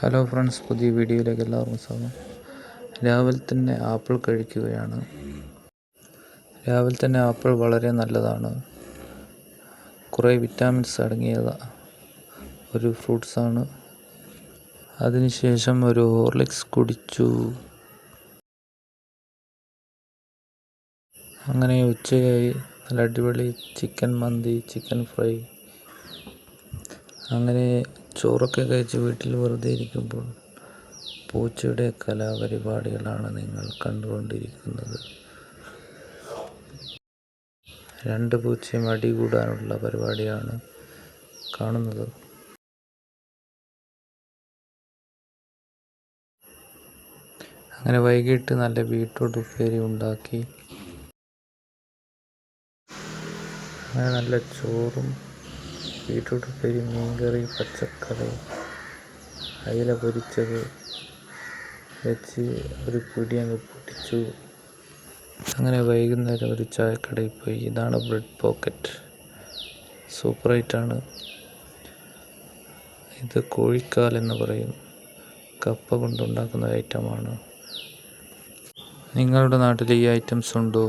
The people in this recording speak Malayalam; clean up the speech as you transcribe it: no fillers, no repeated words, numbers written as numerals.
ഹലോ ഫ്രണ്ട്സ്, പുതിയ വീഡിയോയിലേക്ക് എല്ലാവർക്കും സ്വാഗതം. രാവിലെ തന്നെ ആപ്പിൾ കഴിക്കുകയാണ്. രാവിലെ തന്നെ ആപ്പിൾ വളരെ നല്ലതാണ്. കുറേ വിറ്റാമിൻസ് അടങ്ങിയ ഒരു ഫ്രൂട്ട്സാണ്. അതിനുശേഷം ഒരു ഹോർലിക്സ് കുടിച്ചു. അങ്ങനെ ഉച്ചയായി. നല്ല അടിപൊളി ചിക്കൻ മന്തി, ചിക്കൻ ഫ്രൈ, അങ്ങനെ ചോറൊക്കെ കഴിച്ച് വീട്ടിൽ വെറുതെ ഇരിക്കുമ്പോൾ പൂച്ചയുടെ കലാപരിപാടികളാണ് നിങ്ങൾ കണ്ടുകൊണ്ടിരിക്കുന്നത്. 2 പൂച്ചയും അടികൂടാനുള്ള പരിപാടിയാണ് കാണുന്നത്. അങ്ങനെ വൈകിട്ട് നല്ല ബീട്രൂട്ട് ഉപ്പേരി ഉണ്ടാക്കി. അങ്ങനെ നല്ല ചോറും ബീട്രൂട്ട് ഉപ്പേരി, മീൻകറി, പച്ചക്കറി, അയില പൊരിച്ചത് വെച്ച് ഒരു പിടി അങ്ങ് പൊട്ടിച്ചു. അങ്ങനെ വൈകുന്നേരം ഒരു ചായക്കടയിൽ പോയി. ഇതാണ് ബ്രെഡ് പോക്കറ്റ്, സൂപ്പറായിട്ടാണ്. ഇത് കോഴിക്കാൽ എന്ന് പറയും. കപ്പ കൊണ്ടുണ്ടാക്കുന്ന ഐറ്റമാണ്. നിങ്ങളുടെ നാട്ടിൽ ഈ ഐറ്റംസ് ഉണ്ടോ?